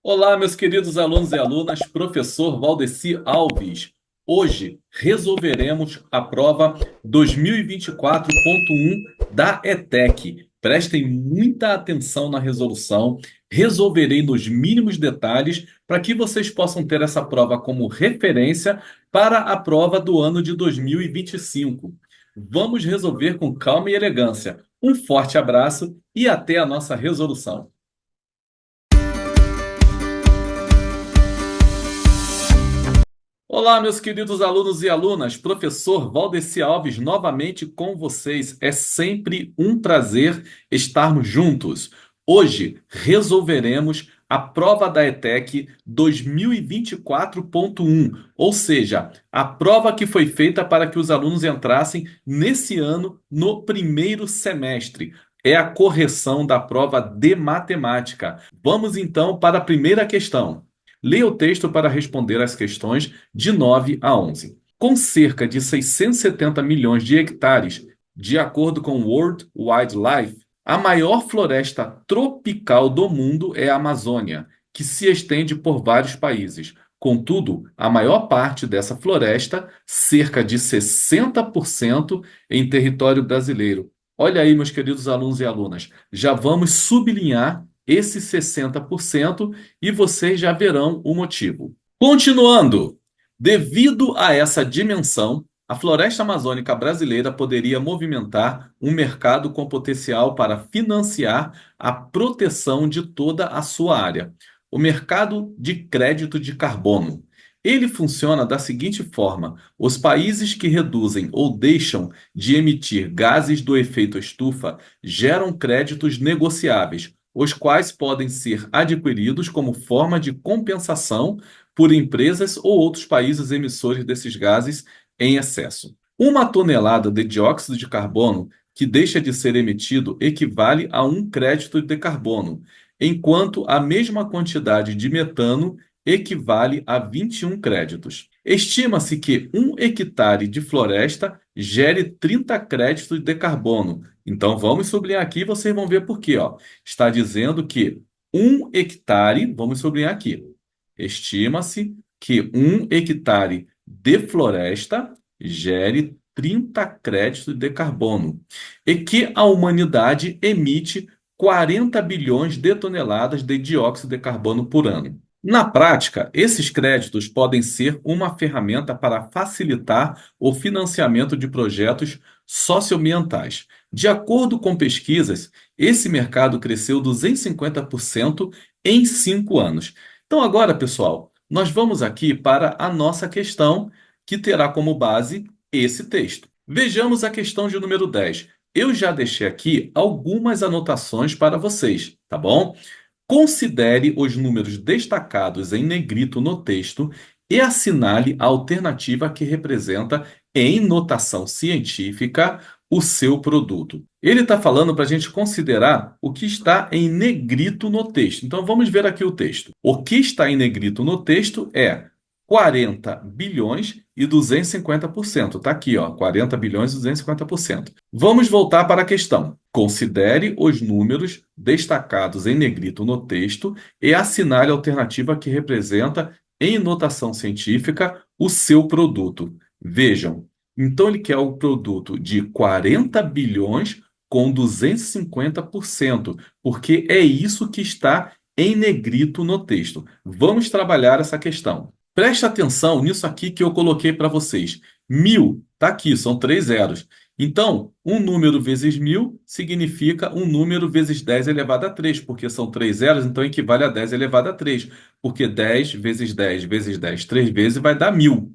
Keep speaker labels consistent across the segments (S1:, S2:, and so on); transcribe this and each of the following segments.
S1: Olá, meus queridos alunos e alunas, professor Valdeci Alves. Hoje resolveremos a prova 2024.1 da ETEC. Prestem muita atenção na resolução. Resolverei nos mínimos detalhes para que vocês possam ter essa prova como referência para a prova do ano de 2025. Vamos resolver com calma e elegância. Um forte abraço e até a nossa resolução. Olá, meus queridos alunos e alunas, professor Valdeci Alves novamente com vocês. É sempre um prazer estarmos juntos. Hoje resolveremos a prova da ETEC 2024.1, ou seja, a prova que foi feita para que os alunos entrassem nesse ano no primeiro semestre. É a correção da prova de matemática. Vamos então para a primeira questão. Leia o texto para responder às questões de 9 a 11. Com cerca de 670 milhões de hectares, de acordo com o World Wildlife, a maior floresta tropical do mundo é a Amazônia, que se estende por vários países. Contudo, a maior parte dessa floresta, cerca de 60%, em território brasileiro. Olha aí, meus queridos alunos e alunas, já vamos sublinhar esse 60% e vocês já verão o motivo. Continuando, devido a essa dimensão, a floresta amazônica brasileira poderia movimentar um mercado com potencial para financiar a proteção de toda a sua área. O mercado de crédito de carbono. Ele funciona da seguinte forma: os países que reduzem ou deixam de emitir gases do efeito estufa geram créditos negociáveis, os quais podem ser adquiridos como forma de compensação por empresas ou outros países emissores desses gases em excesso. Uma tonelada de dióxido de carbono que deixa de ser emitido equivale a um crédito de carbono, enquanto a mesma quantidade de metano equivale a 21 créditos. Estima-se que um hectare de floresta gere 30 créditos de carbono. Então vamos sublinhar aqui, vocês vão ver por quê, ó. Está dizendo que um hectare, vamos sublinhar aqui, estima-se que um hectare de floresta gere 30 créditos de carbono e que a humanidade emite 40 bilhões de toneladas de dióxido de carbono por ano. Na prática, esses créditos podem ser uma ferramenta para facilitar o financiamento de projetos socioambientais. De acordo com pesquisas, esse mercado cresceu 250% em 5 anos. Então, agora, pessoal, nós vamos aqui para a nossa questão, que terá como base esse texto. Vejamos a questão de número 10. Eu já deixei aqui algumas anotações para vocês, tá bom? Considere os números destacados em negrito no texto e assinale a alternativa que representa, em notação científica, o seu produto. Ele está falando para a gente considerar o que está em negrito no texto. Então vamos ver aqui o texto. O que está em negrito no texto é 40 bilhões e 250%. Está aqui, ó, 40 bilhões e 250%. Vamos voltar para a questão. Considere os números destacados em negrito no texto e assinale a alternativa que representa, em notação científica, o seu produto. Vejam, então ele quer o produto de 40 bilhões com 250%, porque é isso que está em negrito no texto. Vamos trabalhar essa questão. Preste atenção nisso aqui que eu coloquei para vocês. 1.000, está aqui, são 3 zeros. Então, um número vezes 1.000 significa um número vezes 10 elevado a 3, porque são 3 zeros, então equivale a 10 elevado a 3, porque 10 vezes 10 vezes 10 3 vezes vai dar 1.000.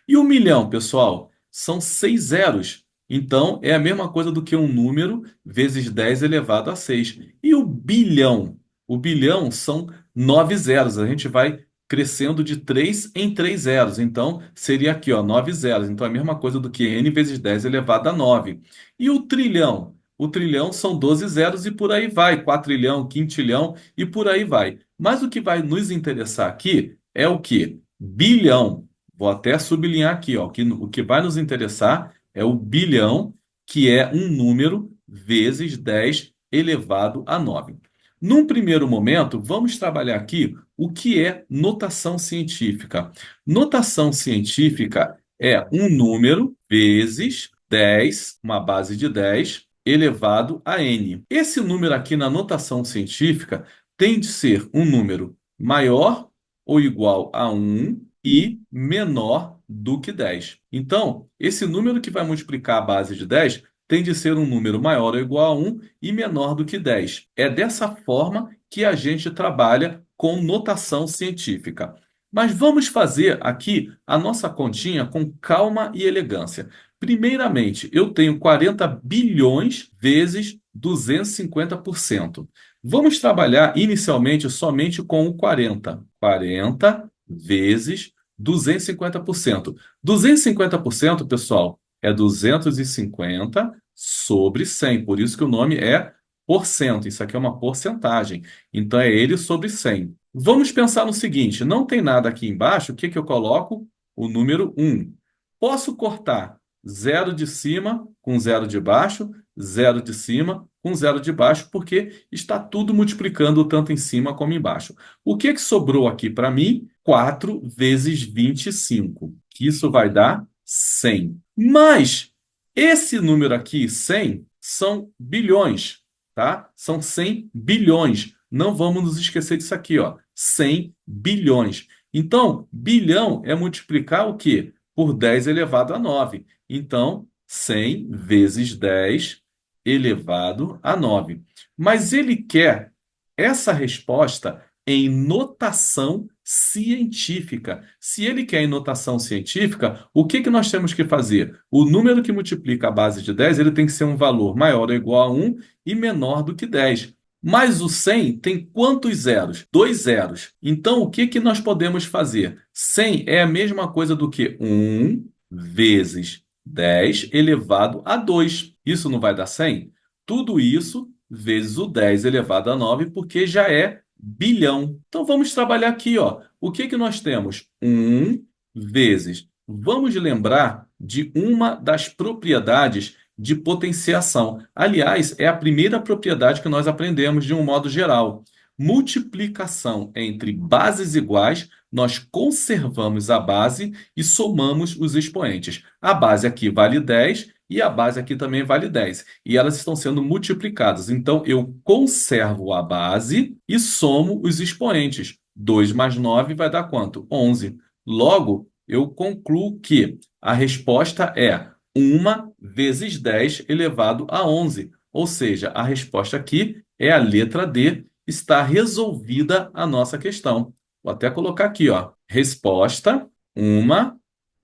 S1: E 1 milhão, pessoal, são 6 zeros. Então, é a mesma coisa do que um número vezes 10 elevado a 6. E o bilhão? O bilhão são 9 zeros. A gente vai crescendo de 3 em 3 zeros. Então, seria aqui, ó, 9 zeros. Então, é a mesma coisa do que n vezes 10 elevado a 9. E o trilhão? O trilhão são 12 zeros e por aí vai. Quatrilhão, quintilhão e por aí vai. Mas o que vai nos interessar aqui é o quê? Bilhão. Vou até sublinhar aqui, ó, que o que vai nos interessar é o bilhão, que é um número vezes 10 elevado a 9. Num primeiro momento, vamos trabalhar aqui o que é notação científica. Notação científica é um número vezes 10, uma base de 10, elevado a n. Esse número aqui na notação científica tem de ser um número maior ou igual a 1 e menor do que 10. Então, esse número que vai multiplicar a base de 10 tem de ser um número maior ou igual a 1 e menor do que 10. É dessa forma que a gente trabalha com notação científica. Mas vamos fazer aqui a nossa continha com calma e elegância. Primeiramente, eu tenho 40 bilhões vezes 250%. Vamos trabalhar inicialmente somente com o 40. 40 vezes 250%. 250%, pessoal, é 250 sobre 100. Por isso que o nome é porcento. Isso aqui é uma porcentagem. Então, é ele sobre 100. Vamos pensar no seguinte: não tem nada aqui embaixo, o que que eu coloco? O número 1. Posso cortar zero de cima com zero de baixo, zero de cima com zero de baixo, porque está tudo multiplicando tanto em cima como embaixo. O que que sobrou aqui para mim? 4 vezes 25, que isso vai dar 100. Mas esse número aqui, 100, são bilhões, tá? São 100 bilhões. Não vamos nos esquecer disso aqui, ó. 100 bilhões. Então, bilhão é multiplicar o quê? Por 10 elevado a 9. Então, 100 vezes 10 elevado a 9. Mas ele quer essa resposta em notação científica. Se ele quer em notação científica, o que que nós temos que fazer? O número que multiplica a base de 10, ele tem que ser um valor maior ou igual a 1 e menor do que 10. Mas o 100 tem quantos zeros? Dois zeros. Então, o que que nós podemos fazer? 100 é a mesma coisa do que 1 vezes 10 elevado a 2. Isso não vai dar 100? Tudo isso vezes o 10 elevado a 9, porque já é bilhão. Então vamos trabalhar aqui, ó. O que que nós temos? 1 vezes. Vamos lembrar de uma das propriedades de potenciação. Aliás, é a primeira propriedade que nós aprendemos de um modo geral. Multiplicação entre bases iguais, nós conservamos a base e somamos os expoentes. A base aqui vale 10 e a base aqui também vale 10. E elas estão sendo multiplicadas. Então, eu conservo a base e somo os expoentes. 2 mais 9 vai dar quanto? 11. Logo, eu concluo que a resposta é 1 vezes 10 elevado a 11. Ou seja, a resposta aqui é a letra D. Está resolvida a nossa questão. Vou até colocar aqui, ó. Resposta: 1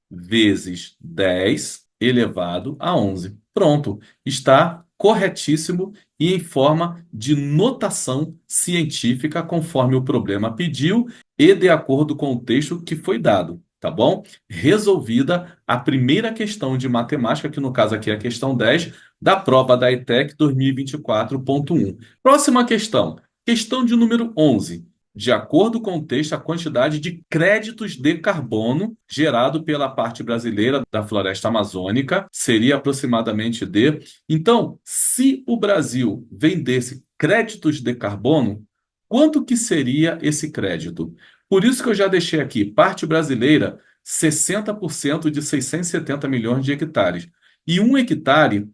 S1: vezes 10 elevado a 11. Pronto, está corretíssimo e em forma de notação científica, conforme o problema pediu e de acordo com o texto que foi dado, tá bom? Resolvida a primeira questão de matemática, que no caso aqui é a questão 10, da prova da ETEC 2024.1. Próxima questão, questão de número 11. De acordo com o texto, a quantidade de créditos de carbono gerado pela parte brasileira da floresta amazônica seria aproximadamente de. Então, se o Brasil vendesse créditos de carbono, quanto que seria esse crédito? Por isso que eu já deixei aqui, parte brasileira, 60% de 670 milhões de hectares. E um hectare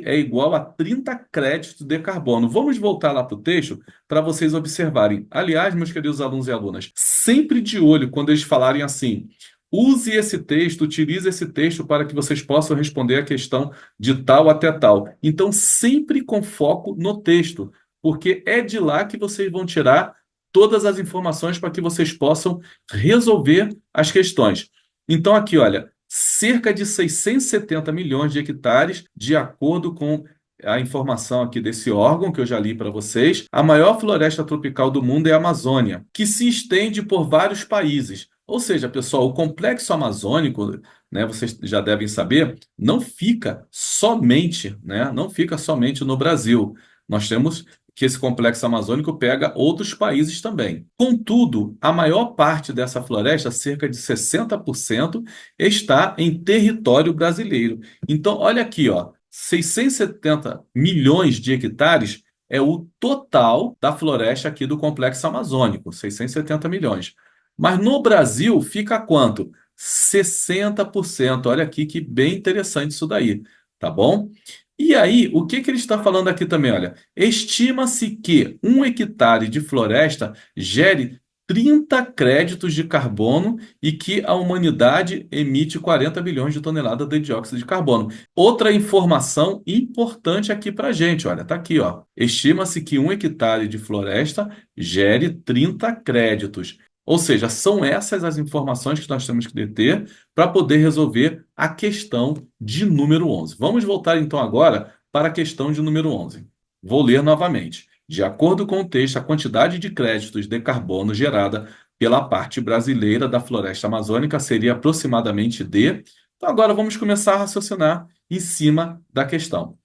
S1: é igual a 30 créditos de carbono. Vamos voltar lá para o texto para vocês observarem. Aliás, meus queridos alunos e alunas, sempre de olho quando eles falarem assim: use esse texto, utilize esse texto para que vocês possam responder a questão de tal até tal. Então, sempre com foco no texto, porque é de lá que vocês vão tirar todas as informações para que vocês possam resolver as questões. Então, aqui, olha, cerca de 670 milhões de hectares, de acordo com a informação aqui desse órgão que eu já li para vocês. A maior floresta tropical do mundo é a Amazônia, que se estende por vários países. Ou seja, pessoal, o complexo amazônico, né, vocês já devem saber, não fica somente, né, não fica somente no Brasil. Nós temos que esse complexo amazônico pega outros países também. Contudo, a maior parte dessa floresta, cerca de 60%, está em território brasileiro. Então, olha aqui, ó, 670 milhões de hectares é o total da floresta aqui do Complexo Amazônico, 670 milhões. Mas no Brasil fica quanto? 60%. Olha aqui que bem interessante isso daí, tá bom? E aí, o que que ele está falando aqui também? Olha, estima-se que 1 hectare de floresta gere 30 créditos de carbono e que a humanidade emite 40 bilhões de toneladas de dióxido de carbono. Outra informação importante aqui para a gente, olha, tá aqui, ó. Estima-se que 1 hectare de floresta gere 30 créditos. Ou seja, são essas as informações que nós temos que deter para poder resolver a questão de número 11. Vamos voltar então agora para a questão de número 11. Vou ler novamente. De acordo com o texto, a quantidade de créditos de carbono gerada pela parte brasileira da floresta amazônica seria aproximadamente de. Então, agora vamos começar a raciocinar em cima da questão.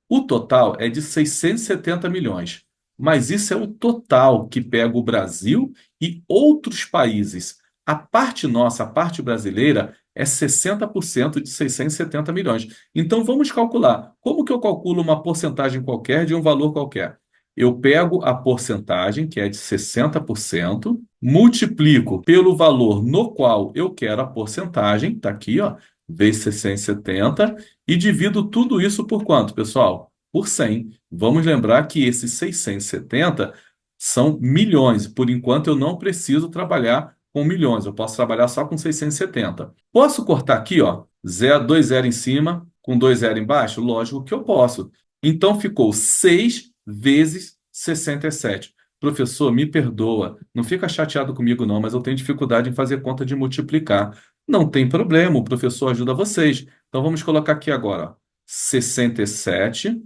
S1: O total é de 670 milhões, mas isso é o total que pega o Brasil e outros países. A parte nossa, a parte brasileira, é 60% de 670 milhões. Então vamos calcular. Como que eu calculo uma porcentagem qualquer de um valor qualquer? Eu pego a porcentagem, que é de 60%, multiplico pelo valor no qual eu quero a porcentagem, está aqui, ó, vezes 670, e divido tudo isso por quanto, pessoal? Por 100. Vamos lembrar que esses 670 são milhões. Por enquanto, eu não preciso trabalhar com milhões. Eu posso trabalhar só com 670. Posso cortar aqui, ó, 0, 2 zero em cima, com 2 zero embaixo? Lógico que eu posso. Então, ficou 6 vezes 67. Professor, me perdoa. Não fica chateado comigo, não, mas eu tenho dificuldade em fazer conta de multiplicar. Não tem problema, o professor ajuda vocês. Então, vamos colocar aqui agora, ó, 67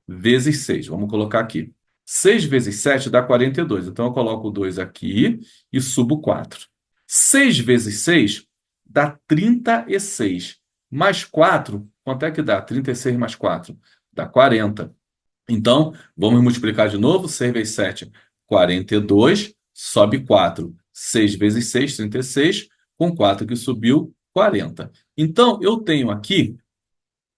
S1: vezes 6. Vamos colocar aqui. 6 vezes 7 dá 42. Então, eu coloco o 2 aqui e subo 4. 6 vezes 6 dá 36. Mais 4, quanto é que dá? 36 mais 4 dá 40. Então, vamos multiplicar de novo. 6 vezes 7, 42. Sobe 4. 6 vezes 6, 36. Com 4 que subiu, 40. Então, eu tenho aqui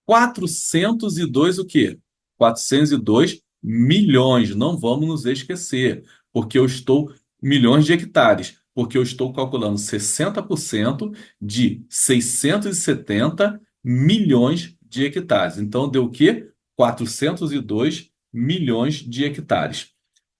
S1: 402 o quê? 402 milhões. Não vamos nos esquecer, porque eu estou milhões de hectares, porque eu estou calculando 60% de 670 milhões de hectares. Então deu o quê? 402 milhões de hectares.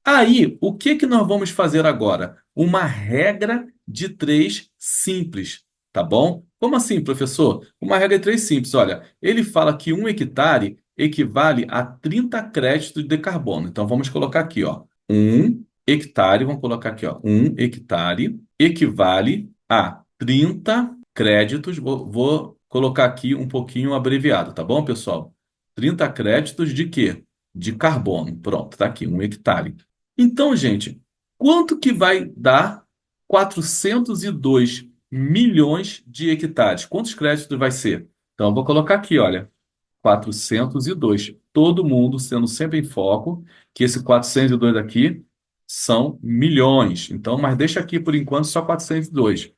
S1: Aí, o que que nós vamos fazer agora? Uma regra de três simples, tá bom? Como assim, professor? Uma regra de três simples. Olha, ele fala que 1 hectare equivale a 30 créditos de carbono. Então, vamos colocar aqui, ó. 1 hectare, vamos colocar aqui, ó. 1 hectare equivale a 30 créditos. Vou colocar aqui um pouquinho abreviado, tá bom, pessoal? 30 créditos de quê? De carbono. Pronto, tá aqui, 1 hectare. Então, gente, quanto que vai dar 402 milhões de hectares? Quantos créditos vai ser? Então, eu vou colocar aqui, olha, 402. Todo mundo sendo sempre em foco, que esse 402 aqui são milhões. Então, mas deixa aqui por enquanto só 402.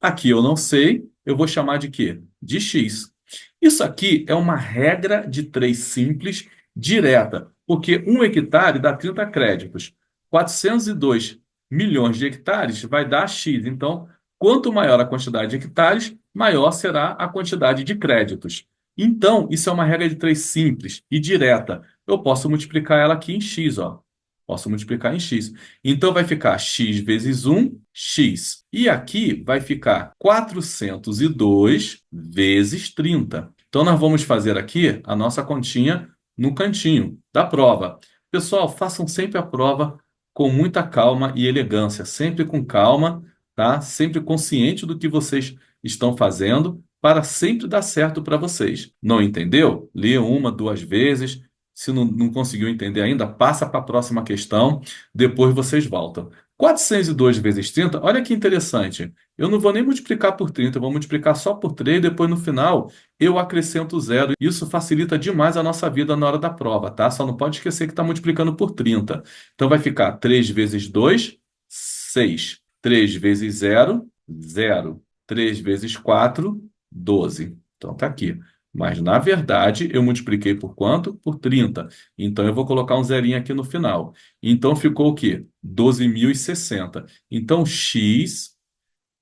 S1: Aqui eu não sei, eu vou chamar de quê? De X. Isso aqui é uma regra de três simples direta, porque 1 hectare dá 30 créditos. 402 milhões de hectares vai dar X. Então, quanto maior a quantidade de hectares, maior será a quantidade de créditos. Então, isso é uma regra de três simples e direta. Eu posso multiplicar ela aqui em X, ó. Posso multiplicar em X. Então, vai ficar X vezes 1, X. E aqui vai ficar 402 vezes 30. Então, nós vamos fazer aqui a nossa continha no cantinho da prova. Pessoal, façam sempre a prova com muita calma e elegância, sempre com calma, tá? Sempre consciente do que vocês estão fazendo, para sempre dar certo para vocês. Não entendeu? Lê uma, duas vezes. Se não conseguiu entender ainda, passa para a próxima questão, depois vocês voltam. 402 vezes 30, olha que interessante. Eu não vou nem multiplicar por 30, eu vou multiplicar só por 3, depois no final eu acrescento zero. Isso facilita demais a nossa vida na hora da prova, tá? Só não pode esquecer que está multiplicando por 30. Então vai ficar 3 vezes 2, 6. 3 vezes zero, zero. 3 vezes 4, 12. Então tá aqui. Mas, na verdade, eu multipliquei por quanto? Por 30. Então, eu vou colocar um zerinho aqui no final. Então, ficou o quê? 12.060. Então, x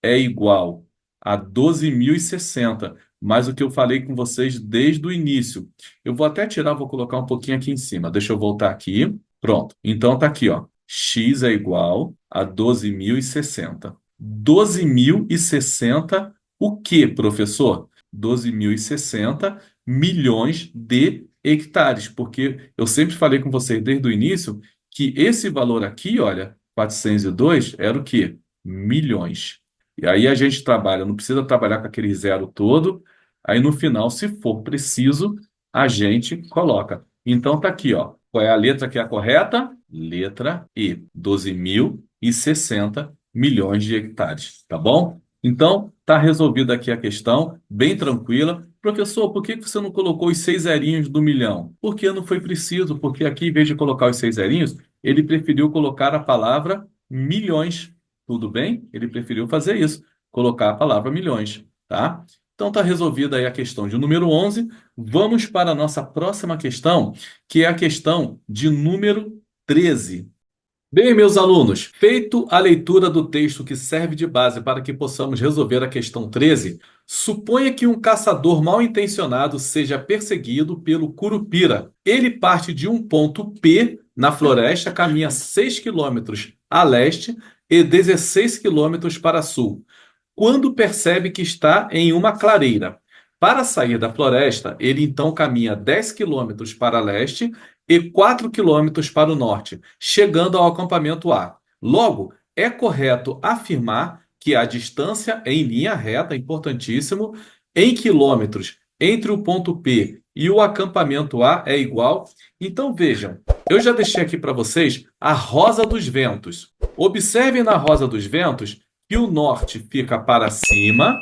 S1: é igual a 12.060, mais o que eu falei com vocês desde o início. Eu vou até tirar, vou colocar um pouquinho aqui em cima. Deixa eu voltar aqui. Pronto. Então tá aqui, ó. X é igual a 12.060. 12.060 o quê, professor? 12.060 milhões de hectares, porque eu sempre falei com vocês desde o início que esse valor aqui, olha, 402 era o quê? Milhões. E aí a gente trabalha, não precisa trabalhar com aquele zero todo. Aí no final, se for preciso, a gente coloca. Então tá aqui, ó. Qual é a letra que é a correta? Letra E. 12.060 milhões de hectares, tá bom? Então, tá resolvida aqui a questão, bem tranquila. Professor, por que você não colocou os seis zerinhos do milhão? Porque não foi preciso, porque aqui, em vez de colocar os seis zerinhos, ele preferiu colocar a palavra milhões. Tudo bem? Ele preferiu fazer isso, colocar a palavra milhões, tá? Então tá resolvida aí a questão de número 11. Vamos para a nossa próxima questão, que é a questão de número 13. Bem, meus alunos, feito a leitura do texto que serve de base para que possamos resolver a questão 13, suponha que um caçador mal intencionado seja perseguido pelo Curupira. Ele parte de um ponto P na floresta, caminha 6 quilômetros a leste e 16 quilômetros para sul, quando percebe que está em uma clareira. Para sair da floresta, ele então caminha 10 quilômetros para leste e 4 quilômetros para o norte, chegando ao acampamento A. Logo, é correto afirmar que a distância em linha reta, importantíssimo, em quilômetros entre o ponto P e o acampamento A é igual. Então vejam, eu já deixei aqui para vocês a rosa dos ventos. Observem na rosa dos ventos que o norte fica para cima,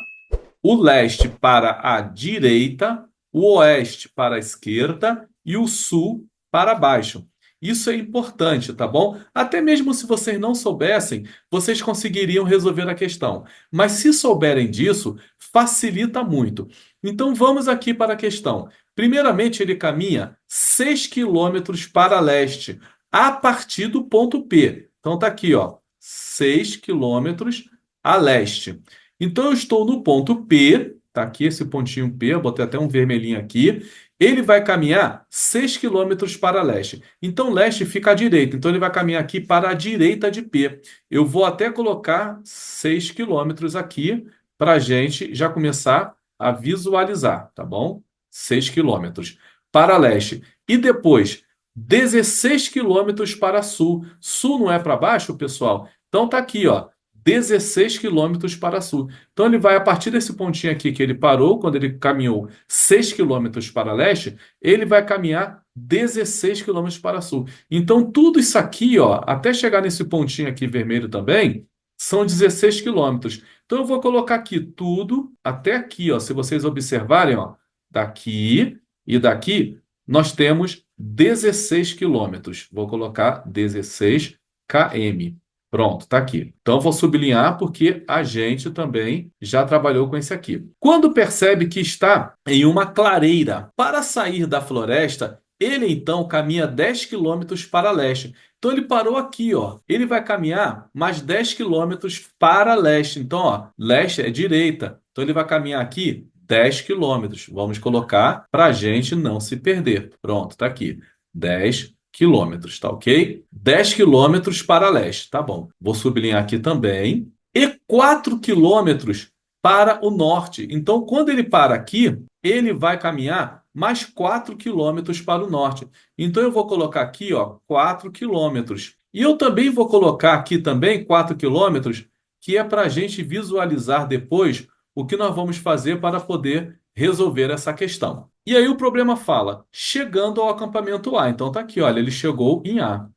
S1: o leste para a direita, o oeste para a esquerda e o sul para baixo. Isso é importante, tá bom? Até mesmo se vocês não soubessem, vocês conseguiriam resolver a questão. Mas se souberem disso, facilita muito. Então vamos aqui para a questão. Primeiramente, ele caminha 6 quilômetros para leste, a partir do ponto P. Então tá aqui, ó, 6 quilômetros a leste. Então, eu estou no ponto P, tá aqui esse pontinho P, eu botei até um vermelhinho aqui. Ele vai caminhar 6 quilômetros para leste. Então, leste fica à direita. Então, ele vai caminhar aqui para a direita de P. Eu vou até colocar 6 quilômetros aqui para a gente já começar a visualizar, tá bom? 6 quilômetros para leste. E depois, 16 quilômetros para sul. Sul não é para baixo, pessoal? Então, tá aqui, ó. 16 quilômetros para sul. Então, ele vai, a partir desse pontinho aqui que ele parou, quando ele caminhou 6 quilômetros para leste, ele vai caminhar 16 quilômetros para sul. Então, tudo isso aqui, ó, até chegar nesse pontinho aqui vermelho também, são 16 quilômetros. Então, eu vou colocar aqui tudo até aqui, ó. Se vocês observarem, ó, daqui e daqui, nós temos 16 quilômetros. Vou colocar 16 km. Pronto, tá aqui. Então, eu vou sublinhar porque a gente também já trabalhou com esse aqui. Quando percebe que está em uma clareira, para sair da floresta, ele então caminha 10 quilômetros para leste. Então, ele parou aqui, ó. Ele vai caminhar mais 10 quilômetros para leste. Então, ó, leste é direita. Então, ele vai caminhar aqui 10 quilômetros. Vamos colocar para a gente não se perder. Pronto, tá aqui. 10 quilômetros, tá ok? 10 quilômetros para leste, tá bom. Vou sublinhar aqui também. E 4 quilômetros para o norte. Então, quando ele para aqui, ele vai caminhar mais 4 quilômetros para o norte. Então, eu vou colocar aqui, ó, 4 quilômetros. E eu também vou colocar aqui também 4 quilômetros, que é para a gente visualizar depois o que nós vamos fazer para poder resolver essa questão. E aí o problema fala, chegando ao acampamento A. Então tá aqui, olha, ele chegou em A.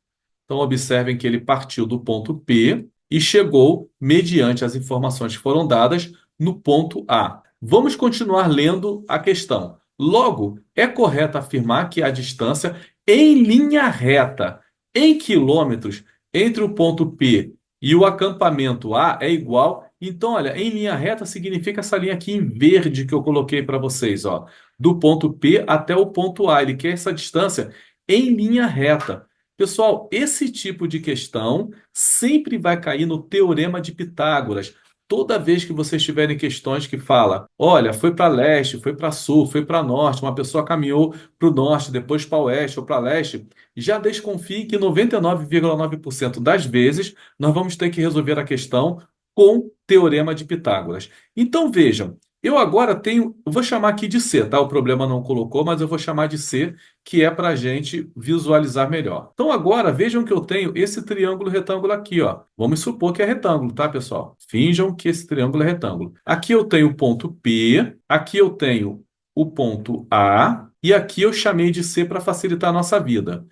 S1: Então observem que ele partiu do ponto P e chegou, mediante as informações que foram dadas, no ponto A. Vamos continuar lendo a questão. Logo, é correto afirmar que a distância em linha reta, em quilômetros, entre o ponto P e o acampamento A é igual. Então, olha, em linha reta significa essa linha aqui em verde que eu coloquei para vocês, ó. do ponto P até o ponto A. Ele quer essa distância em linha reta. Pessoal, esse tipo de questão sempre vai cair no Teorema de Pitágoras. Toda vez que vocês tiverem questões que fala, olha, foi para leste, foi para sul, foi para norte, uma pessoa caminhou para o norte, depois para o oeste ou para leste, já desconfie que 99,9% das vezes nós vamos ter que resolver a questão com Teorema de Pitágoras. Então vejam, eu agora tenho, eu vou chamar aqui de C, tá? O problema não colocou, mas eu vou chamar de C, que é para a gente visualizar melhor. Então agora vejam que eu tenho esse triângulo retângulo aqui, ó. Vamos supor que é retângulo, tá, pessoal? Finjam que esse triângulo é retângulo. Aqui eu tenho o ponto P, aqui eu tenho o ponto A, e aqui eu chamei de C para facilitar a nossa vida.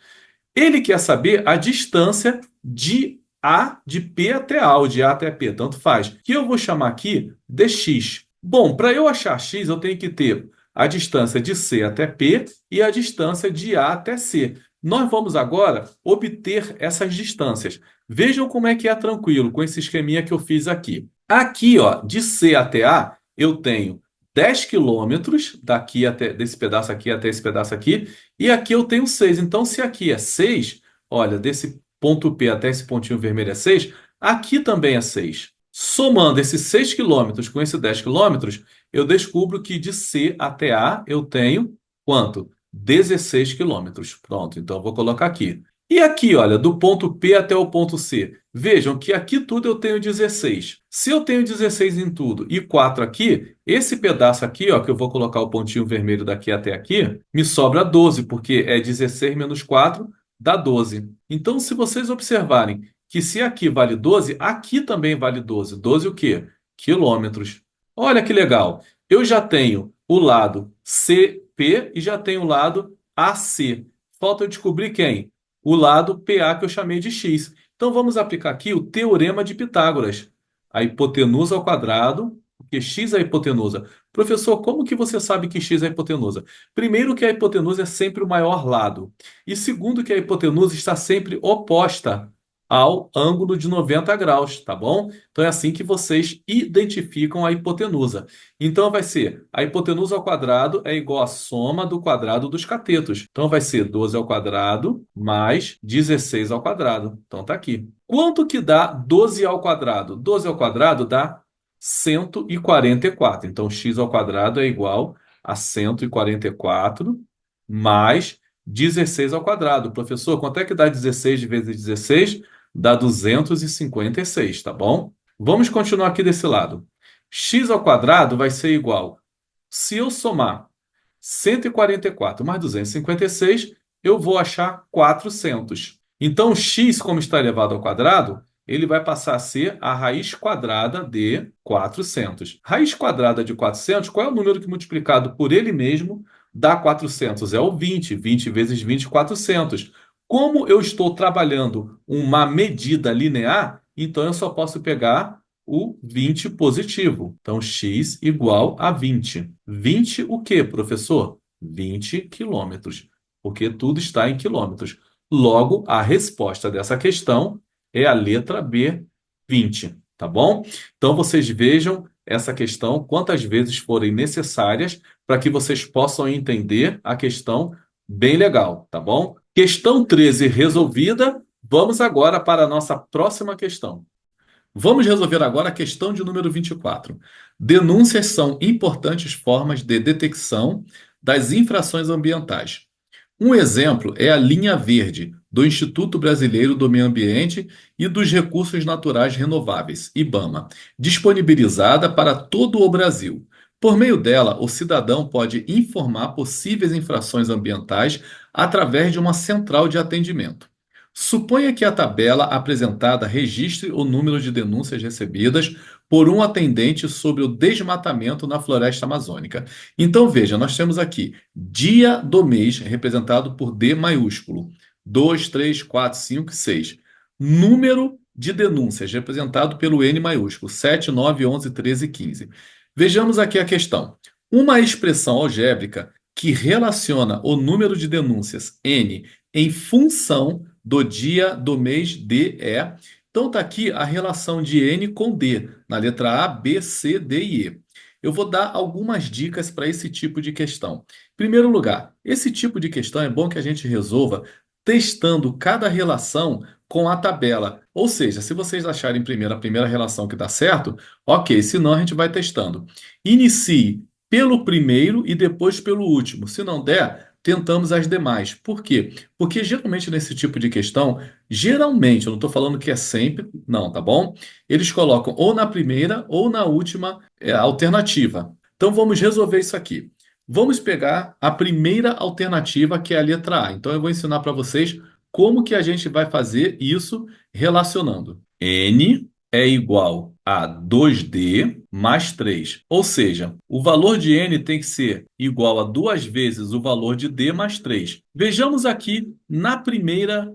S1: Ele quer saber a distância de A, de P até A, ou de A até P, tanto faz. Que eu vou chamar aqui de X. Bom, para eu achar X, eu tenho que ter a distância de C até P e a distância de A até C. Nós vamos agora obter essas distâncias. Vejam como é que é tranquilo com esse esqueminha que eu fiz aqui. Aqui, ó, de C até A, eu tenho 10 quilômetros daqui até desse pedaço aqui até esse pedaço aqui, e aqui eu tenho 6. Então, se aqui é 6, olha, desse ponto P até esse pontinho vermelho é 6, aqui também é 6. Somando esses 6 quilômetros com esses 10 quilômetros, eu descubro que de C até A eu tenho quanto? 16 quilômetros. Pronto, então eu vou colocar aqui. E aqui, olha, do ponto P até o ponto C. Vejam que aqui tudo eu tenho 16. Se eu tenho 16 em tudo e 4 aqui, esse pedaço aqui, ó, que eu vou colocar o pontinho vermelho daqui até aqui, me sobra 12, porque é 16 menos 4 dá 12. Então, se vocês observarem que se aqui vale 12, aqui também vale 12. 12 o quê? Quilômetros. Olha que legal. Eu já tenho o lado CP e já tenho o lado AC. Falta eu descobrir quem? O lado PA que eu chamei de X. Então vamos aplicar aqui o Teorema de Pitágoras. A hipotenusa ao quadrado, porque x é a hipotenusa. Professor, como que você sabe que x é a hipotenusa? Primeiro que a hipotenusa é sempre o maior lado. E segundo que a hipotenusa está sempre oposta ao ângulo de 90 graus, tá bom? Então é assim que vocês identificam a hipotenusa. Então vai ser a hipotenusa ao quadrado é igual à soma do quadrado dos catetos. Então vai ser 12 ao quadrado mais 16 ao quadrado. Então tá aqui. Quanto que dá 12 ao quadrado? 12 ao quadrado dá 144. Então x ao quadrado é igual a 144 mais 16 ao quadrado. Professor, quanto é que dá 16 vezes 16? Dá 256, tá bom? Vamos continuar aqui desse lado. X ao quadrado vai ser igual. Se eu somar 144 mais 256, eu vou achar 400. Então, x, como está elevado ao quadrado, ele vai passar a ser a raiz quadrada de 400. Raiz quadrada de 400, qual é o número que multiplicado por ele mesmo dá 400? É o 20. 20 vezes 20, 400. Como eu estou trabalhando uma medida linear, então eu só posso pegar o 20 positivo. Então, x igual a 20. 20 o quê, professor? 20 quilômetros, porque tudo está em quilômetros. Logo, a resposta dessa questão é a letra B, 20, tá bom? Então, vocês vejam essa questão quantas vezes forem necessárias para que vocês possam entender a questão bem legal, tá bom? Questão 13 resolvida. Vamos agora para a nossa próxima questão. Vamos resolver agora a questão de número 24. Denúncias são importantes formas de detecção das infrações ambientais. Um exemplo é a linha verde do Instituto Brasileiro do Meio Ambiente e dos Recursos Naturais Renováveis, IBAMA, disponibilizada para todo o Brasil. Por meio dela, o cidadão pode informar possíveis infrações ambientais através de uma central de atendimento. Suponha que a tabela apresentada registre o número de denúncias recebidas por um atendente sobre o desmatamento na floresta amazônica. Então, veja, nós temos aqui dia do mês, representado por D maiúsculo. 2, 3, 4, 5, 6. Número de denúncias, representado pelo N maiúsculo. 7, 9, 11, 13, 15. Vejamos aqui a questão. Uma expressão algébrica que relaciona o número de denúncias N em função do dia do mês D é. Então, está aqui a relação de N com D, na letra A, B, C, D e E. eu vou dar algumas dicas para esse tipo de questão. Em primeiro lugar, esse tipo de questão é bom que a gente resolva testando cada relação com a tabela. Ou seja, se vocês acharem primeiro a primeira relação que dá certo, ok, senão a gente vai testando. Inicie pelo primeiro e depois pelo último. Se não der, tentamos as demais. Por quê? Porque geralmente nesse tipo de questão, geralmente, eu não estou falando que é sempre, não, tá bom? Eles colocam ou na primeira ou na última alternativa. Então vamos resolver isso aqui. Vamos pegar a primeira alternativa, que é a letra A. Então eu vou ensinar para vocês como que a gente vai fazer isso relacionando. N é igual a 2D mais 3. Ou seja, o valor de N tem que ser igual a duas vezes o valor de D mais 3. Vejamos aqui na primeira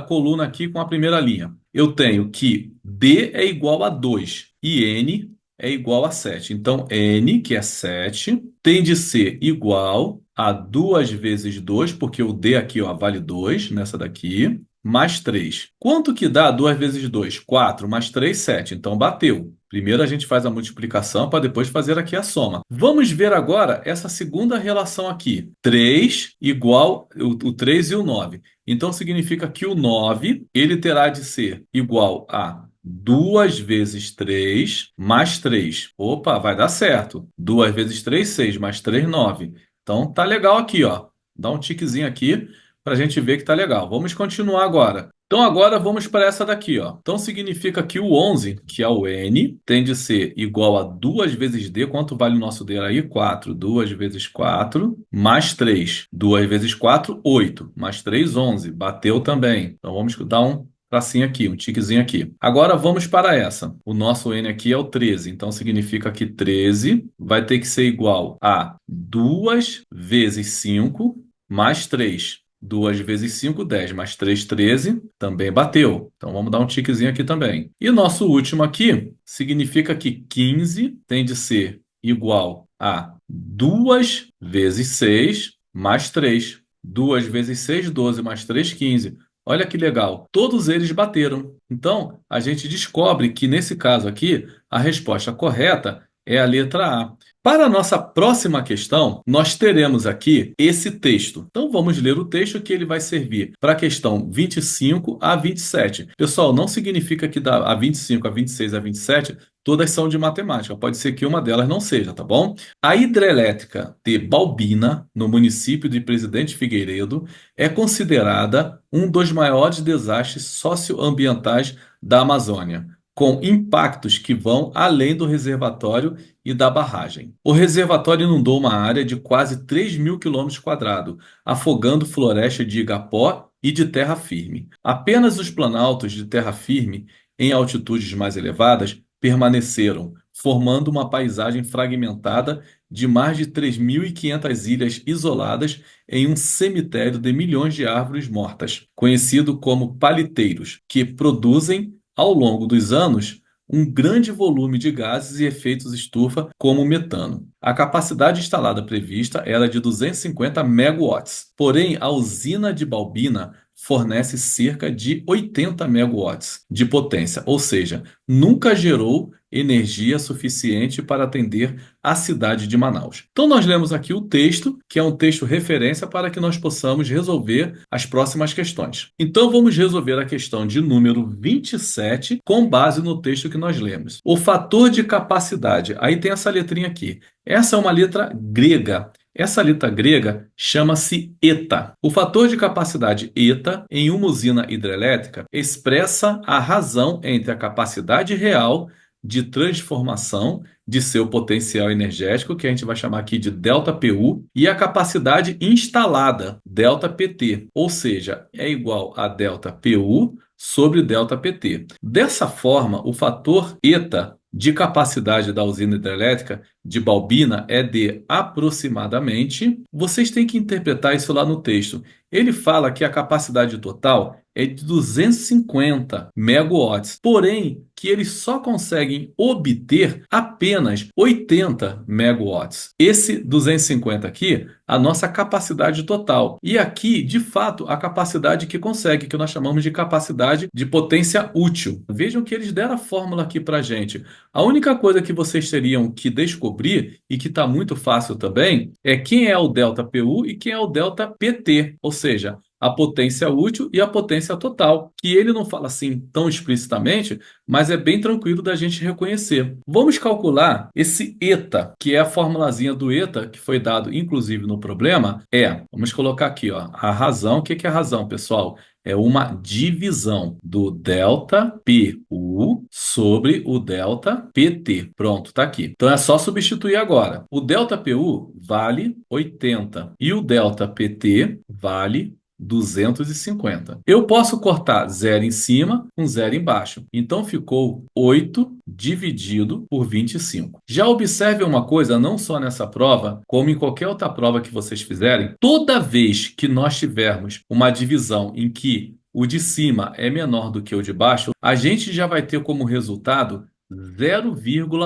S1: coluna aqui com a primeira linha. Eu tenho que D é igual a 2 e N é igual a 7. Então, N, que é 7, tem de ser igual a 2 vezes 2, porque o D aqui ó, vale 2 nessa daqui, mais 3. Quanto que dá 2 vezes 2? 4, mais 3, 7. Então, bateu. Primeiro a gente faz a multiplicação para depois fazer aqui a soma. Vamos ver agora essa segunda relação aqui. 3 igual o 3 e o 9. Então, significa que o 9 ele terá de ser igual a 2 vezes 3 mais 3. Opa, vai dar certo. 2 vezes 3, 6, mais 3, 9. Então tá legal aqui, ó. Dá um tiquezinho aqui para a gente ver que tá legal. Vamos continuar agora. Então agora vamos para essa daqui, ó. Então significa que o 11, que é o N, tem de ser igual a 2 vezes D. Quanto vale o nosso D aí? 4. 2 vezes 4 mais 3. 2 vezes 4, 8. Mais 3, 11. Bateu também. Então vamos dar um tracinho aqui, um tiquezinho aqui. Agora vamos para essa. O nosso N aqui é o 13, então significa que 13 vai ter que ser igual a 2 vezes 5 mais 3. 2 vezes 5, 10, mais 3, 13, também bateu. Então vamos dar um tiquezinho aqui também. E nosso último aqui significa que 15 tem de ser igual a 2 vezes 6 mais 3. 2 vezes 6, 12, mais 3, 15. Olha que legal. Todos eles bateram. Então, a gente descobre que nesse caso aqui, a resposta correta é a letra A. Para a nossa próxima questão, nós teremos aqui esse texto. Então, vamos ler o texto que ele vai servir para a questão 25 a 27. Pessoal, não significa que da a 25, a 26, a 27, todas são de matemática. Pode ser que uma delas não seja, tá bom? A hidrelétrica de Balbina, no município de Presidente Figueiredo, é considerada um dos maiores desastres socioambientais da Amazônia, com impactos que vão além do reservatório e da barragem. O reservatório inundou uma área de quase 3.000 quilômetros quadrados, afogando floresta de igapó e de terra firme. Apenas os planaltos de terra firme, em altitudes mais elevadas, permaneceram, formando uma paisagem fragmentada de mais de 3.500 ilhas isoladas em um cemitério de milhões de árvores mortas, conhecido como paliteiros, que produzem, ao longo dos anos, um grande volume de gases e efeitos estufa, como o metano. A capacidade instalada prevista era de 250 megawatts, porém a usina de Balbina fornece cerca de 80 megawatts de potência, ou seja, nunca gerou energia suficiente para atender a cidade de Manaus. Então nós lemos aqui o texto, que é um texto referência para que nós possamos resolver as próximas questões. Então vamos resolver a questão de número 27 com base no texto que nós lemos. O fator de capacidade, aí tem essa letrinha aqui. Essa é uma letra grega. Essa letra grega chama-se eta. O fator de capacidade eta em uma usina hidrelétrica expressa a razão entre a capacidade real de transformação de seu potencial energético, que a gente vai chamar aqui de ΔPU, e a capacidade instalada, ΔPT, ou seja, é igual a ΔPU sobre ΔPT. Dessa forma, o fator eta de capacidade da usina hidrelétrica de Balbina é de aproximadamente. Vocês têm que interpretar isso lá no texto. Ele fala que a capacidade total é de 250 megawatts, porém que eles só conseguem obter apenas 80 megawatts. Esse 250 aqui, a nossa capacidade total. E aqui, de fato, a capacidade que consegue, que nós chamamos de capacidade de potência útil. Vejam que eles deram a fórmula aqui para a gente. A única coisa que vocês teriam que descobrir, e que está muito fácil também, é quem é o ΔPU e quem é o ΔPT, ou seja, a potência útil e a potência total, que ele não fala assim tão explicitamente, mas é bem tranquilo da gente reconhecer. Vamos calcular esse eta, que é a formulazinha do eta, que foi dado inclusive no problema, vamos colocar aqui, ó, a razão. O que que é a razão, pessoal? É uma divisão do ΔPU sobre o ΔPT. Pronto, tá aqui. Então é só substituir agora. O ΔPU vale 80 e o ΔPT vale 250. Eu posso cortar zero em cima com zero embaixo. Então ficou 8 dividido por 25. Já observe uma coisa, não só nessa prova, como em qualquer outra prova que vocês fizerem, toda vez que nós tivermos uma divisão em que o de cima é menor do que o de baixo, a gente já vai ter como resultado 0,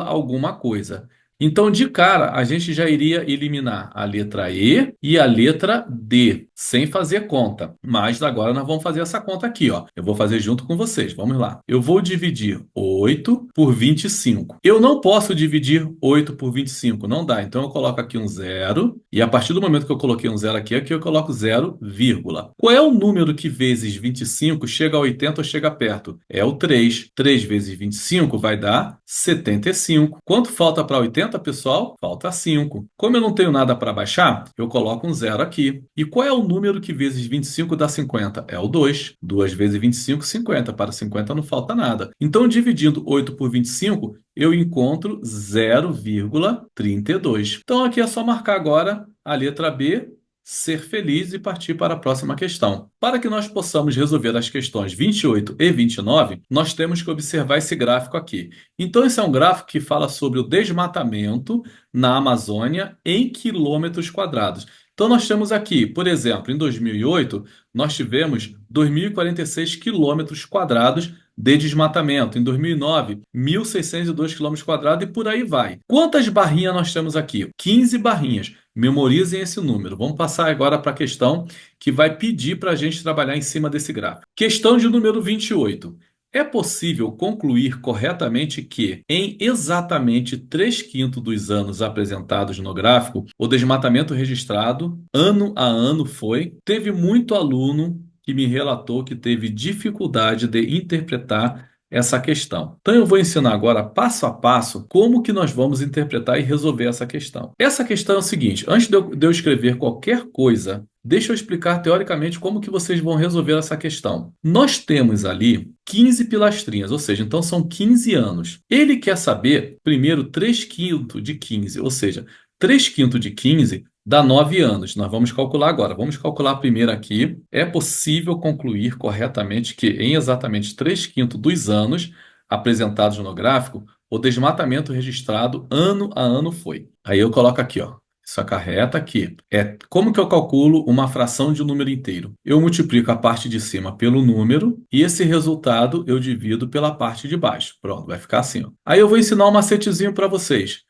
S1: alguma coisa. Então, de cara, a gente já iria eliminar a letra E e a letra D, sem fazer conta. Mas agora nós vamos fazer essa conta aqui, ó. Eu vou fazer junto com vocês. Vamos lá. Eu vou dividir 8 por 25. Eu não posso dividir 8 por 25, não dá. Então eu coloco aqui um zero, e a partir do momento que eu coloquei um zero aqui eu coloco 0, vírgula. Qual é o número que vezes 25 chega a 80 ou chega perto? É o 3. 3 vezes 25 vai dar 75. Quanto falta para 80? Pessoal, falta 5. Como eu não tenho nada para baixar, eu coloco um zero aqui. E qual é o número que vezes 25 dá 50? É o 2. 2 vezes 25, 50. Para 50 não falta nada. Então, dividindo 8 por 25, eu encontro 0,32. Então, aqui é só marcar agora a letra B, ser feliz e partir para a próxima questão. Para que nós possamos resolver as questões 28 e 29, nós temos que observar esse gráfico aqui. Então, esse é um gráfico que fala sobre o desmatamento na Amazônia em quilômetros quadrados. Então, nós temos aqui, por exemplo, em 2008, nós tivemos 2.046 quilômetros quadrados de desmatamento. Em 2009, 1.602 quilômetros quadrados e por aí vai. Quantas barrinhas nós temos aqui? 15 barrinhas. Memorizem esse número. Vamos passar agora para a questão que vai pedir para a gente trabalhar em cima desse gráfico. Questão de número 28. É possível concluir corretamente que, em exatamente 3/5 dos anos apresentados no gráfico, o desmatamento registrado, ano a ano teve muito aluno que me relatou que teve dificuldade de interpretar essa questão. Então eu vou ensinar agora passo a passo como que nós vamos interpretar e resolver essa questão. Essa questão é o seguinte, antes de eu escrever qualquer coisa, deixa eu explicar teoricamente como que vocês vão resolver essa questão. Nós temos ali 15 pilastrinhas, ou seja, então são 15 anos. Ele quer saber, primeiro, 3/5 de 15, ou seja, 3/5 de 15 dá 9 anos. Nós vamos calcular agora. Vamos calcular primeiro aqui. É possível concluir corretamente que em exatamente 3/5 dos anos apresentados no gráfico, o desmatamento registrado ano a ano foi. Aí eu coloco aqui, ó. Isso acarreta aqui. Como que eu calculo uma fração de um número inteiro? Eu multiplico a parte de cima pelo número e esse resultado eu divido pela parte de baixo. Pronto, vai ficar assim, ó. Aí eu vou ensinar um macetezinho para vocês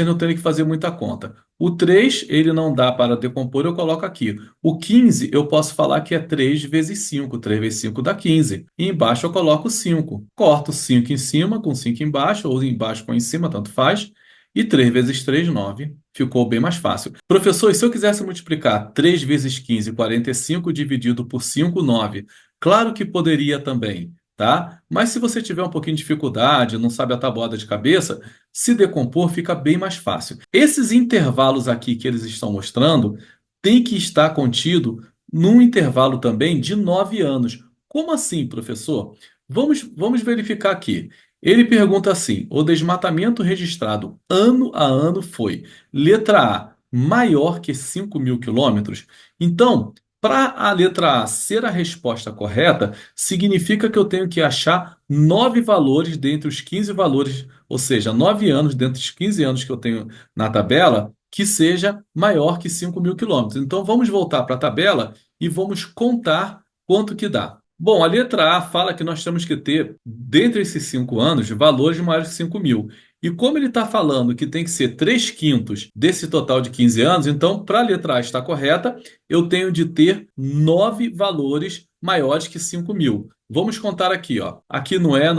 S1: não terem que fazer muita conta. O 3, ele não dá para decompor, eu coloco aqui. O 15, eu posso falar que é 3 vezes 5. 3 vezes 5 dá 15. E embaixo eu coloco 5. Corto 5 em cima com 5 embaixo, ou embaixo com em cima, tanto faz. E 3 vezes 3, 9. Ficou bem mais fácil. Professor, e se eu quisesse multiplicar 3 vezes 15, 45, dividido por 5, 9? Claro que poderia também, tá? Mas se você tiver um pouquinho de dificuldade, não sabe a tabuada de cabeça, se decompor fica bem mais fácil. Esses intervalos aqui que eles estão mostrando tem que estar contido num intervalo também de 9 anos. Como assim, professor? Vamos verificar aqui. Ele pergunta assim: o desmatamento registrado ano a ano foi, letra A, maior que 5.000 quilômetros? Então, para a letra A ser a resposta correta, significa que eu tenho que achar 9 valores dentre os 15 valores, ou seja, 9 anos dentre os 15 anos que eu tenho na tabela, que seja maior que 5.000 quilômetros. Então vamos voltar para a tabela e vamos contar quanto que dá. Bom, a letra A fala que nós temos que ter, dentre esses 5 anos, valores maiores que 5.000. E como ele está falando que tem que ser 3 quintos desse total de 15 anos, então, para a letra A estar correta, eu tenho de ter 9 valores maiores que 5.000. Vamos contar aqui, ó. Aqui não é.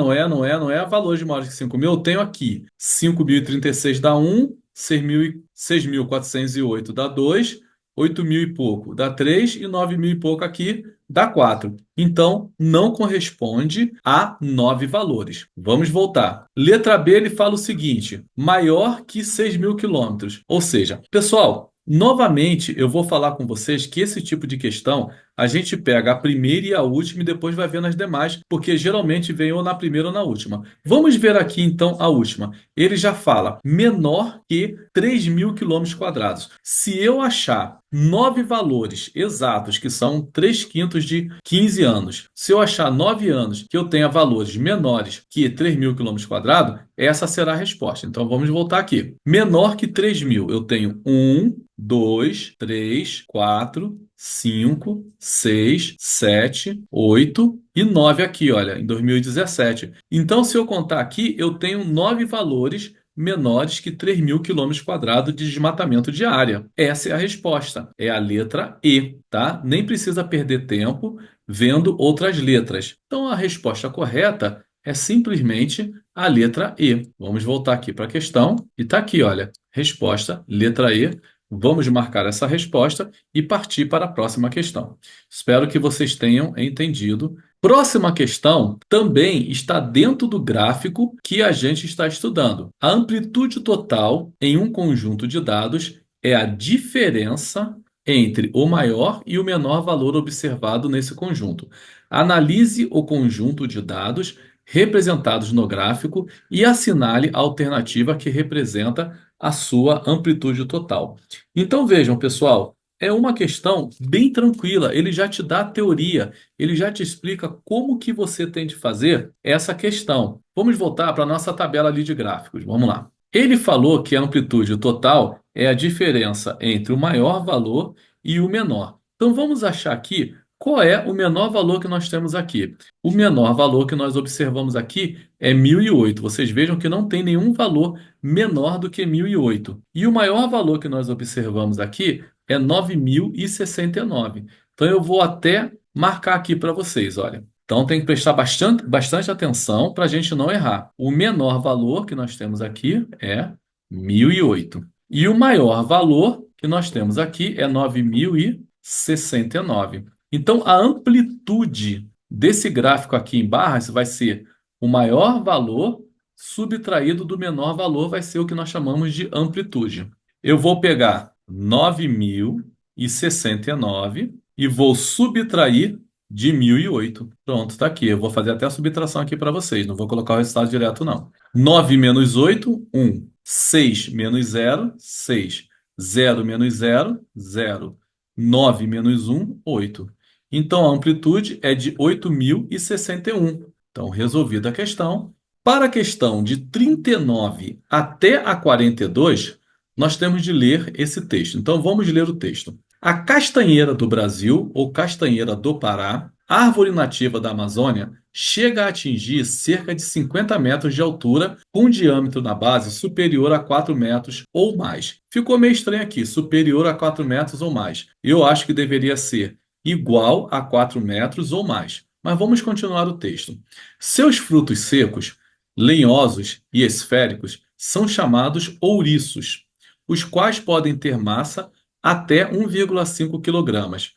S1: Valores maiores que 5.000, eu tenho aqui 5.036 dá 1, 6.408 dá 2, 8.000 e pouco dá 3 e 9.000 e pouco aqui dá 4. Então, não corresponde a 9 valores. Vamos voltar. Letra B, ele fala o seguinte: maior que 6.000 quilômetros. Ou seja, pessoal, novamente eu vou falar com vocês que esse tipo de questão a gente pega a primeira e a última e depois vai vendo as demais, porque geralmente vem ou na primeira ou na última. Vamos ver aqui então a última. Ele já fala menor que 3.000 quilômetros quadrados. Se eu achar 9 valores exatos, que são 3 quintos de 15 anos, se eu achar 9 anos que eu tenha valores menores que 3.000 quilômetros quadrados, essa será a resposta. Então vamos voltar aqui. Menor que 3.000, eu tenho 1, 2, 3, 4, 5, 6, 7, 8 e 9 aqui, olha, em 2017. Então, se eu contar aqui, eu tenho 9 valores menores que 3.000 quilômetros quadrados de desmatamento de área. Essa é a resposta. É a letra E, tá? Nem precisa perder tempo vendo outras letras. Então, a resposta correta é simplesmente a letra E. Vamos voltar aqui para a questão e está aqui, olha, resposta, letra E. Vamos marcar essa resposta e partir para a próxima questão. Espero que vocês tenham entendido. Próxima questão também está dentro do gráfico que a gente está estudando. A amplitude total em um conjunto de dados é a diferença entre o maior e o menor valor observado nesse conjunto. Analise o conjunto de dados representados no gráfico e assinale a alternativa que representa a sua amplitude total. Então vejam, pessoal, é uma questão bem tranquila. Ele já te dá a teoria, ele já te explica como que você tem de fazer essa questão. Vamos voltar para a nossa tabela ali de gráficos. Vamos lá. Ele falou que a amplitude total é a diferença entre o maior valor e o menor. Então vamos achar aqui qual é o menor valor que nós temos aqui. O menor valor que nós observamos aqui é 1.008. Vocês vejam que não tem nenhum valor menor do que 1.008. E o maior valor que nós observamos aqui é 9.069. Então eu vou até marcar aqui para vocês, olha. Então tem que prestar bastante atenção para a gente não errar. O menor valor que nós temos aqui é 1.008. E o maior valor que nós temos aqui é 9.069. Então a amplitude desse gráfico aqui em barras vai ser o maior valor subtraído do menor valor, vai ser o que nós chamamos de amplitude. Eu vou pegar 9.069 e vou subtrair de 1.008. Pronto, está aqui. Eu vou fazer até a subtração aqui para vocês. Não vou colocar o resultado direto, não. 9 menos 8, 1. 6 menos 0, 6. 0 menos 0, 0. 9 menos 1, 8. Então, a amplitude é de 8.061. Então, resolvida a questão. Para a questão de 39 até a 42, nós temos de ler esse texto. Então, vamos ler o texto. A castanheira do Brasil, ou castanheira do Pará, árvore nativa da Amazônia, chega a atingir cerca de 50 metros de altura, com diâmetro na base superior a 4 metros ou mais. Ficou meio estranho aqui, superior a 4 metros ou mais. Eu acho que deveria ser igual a 4 metros ou mais. Mas vamos continuar o texto. Seus frutos secos, lenhosos e esféricos, são chamados ouriços, os quais podem ter massa até 1,5 kg.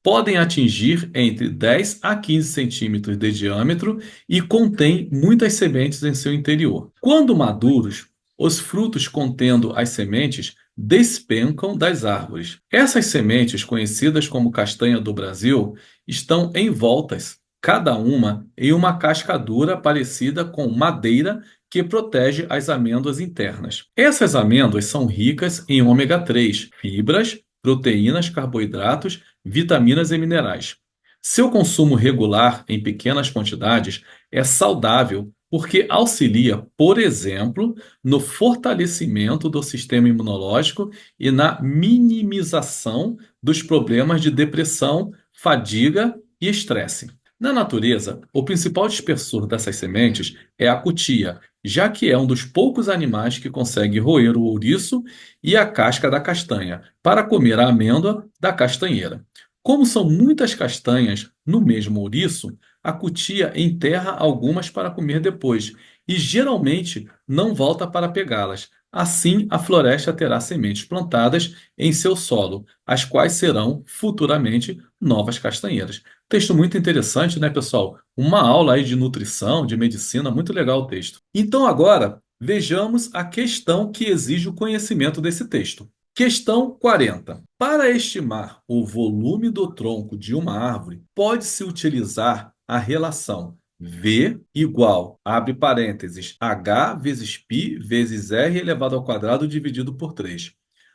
S1: Podem atingir entre 10 a 15 centímetros de diâmetro e contêm muitas sementes em seu interior. Quando maduros, os frutos contendo as sementes despencam das árvores. Essas sementes, conhecidas como castanha do Brasil, estão envoltas, cada uma em uma casca dura parecida com madeira que protege as amêndoas internas. Essas amêndoas são ricas em ômega 3, fibras, proteínas, carboidratos, vitaminas e minerais. Seu consumo regular em pequenas quantidades é saudável porque auxilia, por exemplo, no fortalecimento do sistema imunológico e na minimização dos problemas de depressão, fadiga e estresse. Na natureza, o principal dispersor dessas sementes é a cutia, já que é um dos poucos animais que consegue roer o ouriço e a casca da castanha para comer a amêndoa da castanheira. Como são muitas castanhas no mesmo ouriço, a cutia enterra algumas para comer depois e geralmente não volta para pegá-las. Assim, a floresta terá sementes plantadas em seu solo, as quais serão futuramente novas castanheiras. Texto muito interessante, né, pessoal? Uma aula aí de nutrição, de medicina, muito legal o texto. Então, agora, vejamos a questão que exige o conhecimento desse texto. Questão 40. Para estimar o volume do tronco de uma árvore, pode-se utilizar a relação V igual, abre parênteses, H vezes π vezes R elevado ao quadrado dividido por 3,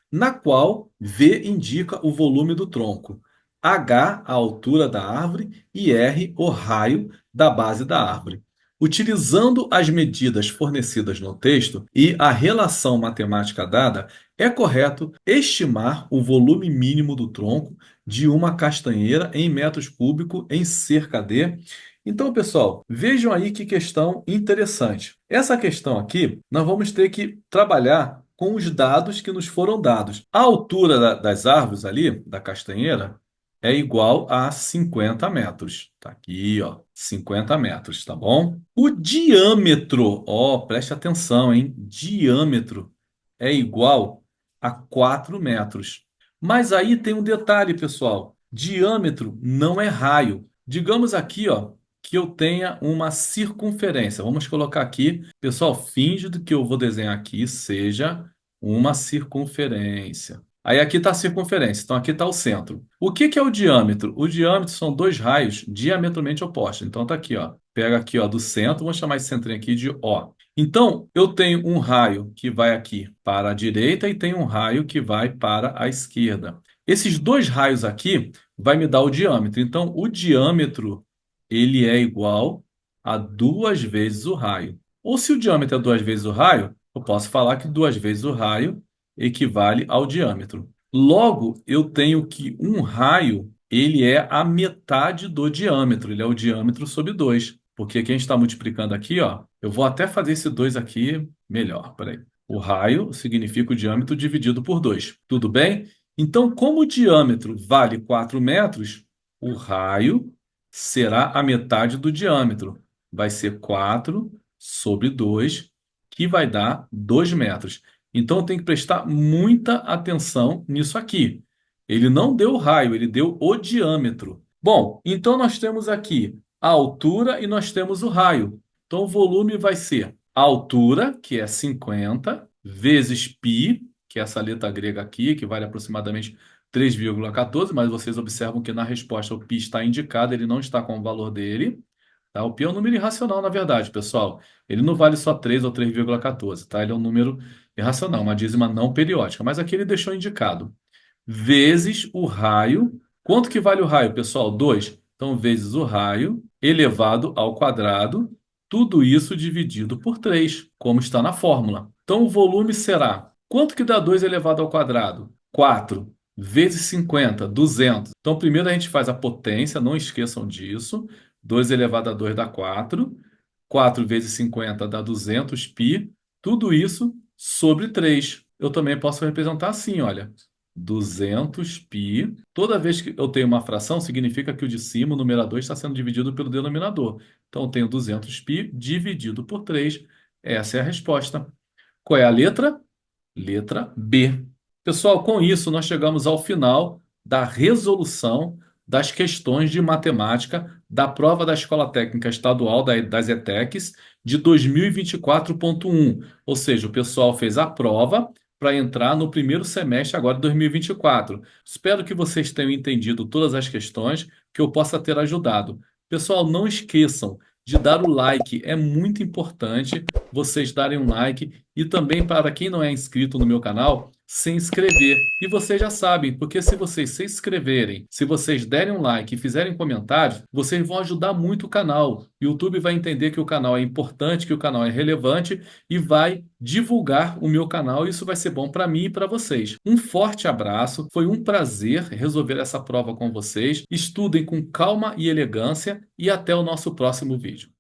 S1: na qual V indica o volume do tronco, H a altura da árvore e R o raio da base da árvore. Utilizando as medidas fornecidas no texto e a relação matemática dada, é correto estimar o volume mínimo do tronco de uma castanheira em metros cúbicos em cerca de. Então, pessoal, vejam aí que questão interessante. Essa questão aqui, nós vamos ter que trabalhar com os dados que nos foram dados. A altura das árvores ali, da castanheira, é igual a 50 metros. Tá aqui, ó, 50 metros, tá bom? O diâmetro, ó, preste atenção, hein? Diâmetro é igual a 4 metros. Mas aí tem um detalhe, pessoal. Diâmetro não é raio. Digamos aqui, ó, que eu tenha uma circunferência. Vamos colocar aqui, pessoal, finge que eu vou desenhar aqui seja uma circunferência. Aí aqui está a circunferência, então aqui está o centro. O que que é o diâmetro? O diâmetro são dois raios diametralmente opostos. Então tá aqui, ó. Pega aqui, ó, do centro, vamos chamar esse centrinho aqui de O. Então, eu tenho um raio que vai aqui para a direita e tenho um raio que vai para a esquerda. Esses dois raios aqui vai me dar o diâmetro. Então, o diâmetro ele é igual a duas vezes o raio. Ou se o diâmetro é duas vezes o raio, eu posso falar que duas vezes o raio equivale ao diâmetro. Logo, eu tenho que um raio, ele é a metade do diâmetro, ele é o diâmetro sobre 2. Porque aqui a gente está multiplicando aqui, ó. Eu vou até fazer esse 2 aqui melhor, peraí. O raio significa o diâmetro dividido por 2. Tudo bem? Então, como o diâmetro vale 4 metros, o raio será a metade do diâmetro. Vai ser 4 sobre 2, que vai dar 2 metros. Então, eu tenho que prestar muita atenção nisso aqui. Ele não deu o raio, ele deu o diâmetro. Bom, então nós temos aqui a altura e nós temos o raio. Então, o volume vai ser a altura, que é 50, vezes π, que é essa letra grega aqui, que vale aproximadamente 3,14, mas vocês observam que na resposta o π está indicado, ele não está com o valor dele. Tá? O π é um número irracional, na verdade, pessoal. Ele não vale só 3 ou 3,14, tá? Ele é um número irracional, uma dízima não periódica. Mas aqui ele deixou indicado. Vezes o raio. Quanto que vale o raio, pessoal? 2. Então, vezes o raio elevado ao quadrado. Tudo isso dividido por 3, como está na fórmula. Então, o volume será... Quanto que dá 2 elevado ao quadrado? 4 vezes 50, 200. Então, primeiro a gente faz a potência, não esqueçam disso. 2 elevado a 2 dá 4. 4 vezes 50 dá 200 π. Tudo isso sobre 3. Eu também posso representar assim, olha. 200 π. Toda vez que eu tenho uma fração, significa que o de cima, o numerador, está sendo dividido pelo denominador. Então, eu tenho 200 π dividido por 3. Essa é a resposta. Qual é a letra? Letra B. Pessoal, com isso, nós chegamos ao final da resolução das questões de matemática da prova da Escola Técnica Estadual das ETECs de 2024.1. Ou seja, o pessoal fez a prova para entrar no primeiro semestre agora de 2024. Espero que vocês tenham entendido todas as questões, que eu possa ter ajudado. Pessoal, não esqueçam de dar o like, é muito importante vocês darem um like e também para quem não é inscrito no meu canal, se inscrever. E vocês já sabem, porque se vocês se inscreverem, se vocês derem um like e fizerem comentários, vocês vão ajudar muito o canal. O YouTube vai entender que o canal é importante, que o canal é relevante e vai divulgar o meu canal. Isso vai ser bom para mim e para vocês. Um forte abraço, foi um prazer resolver essa prova com vocês. Estudem com calma e elegância e até o nosso próximo vídeo.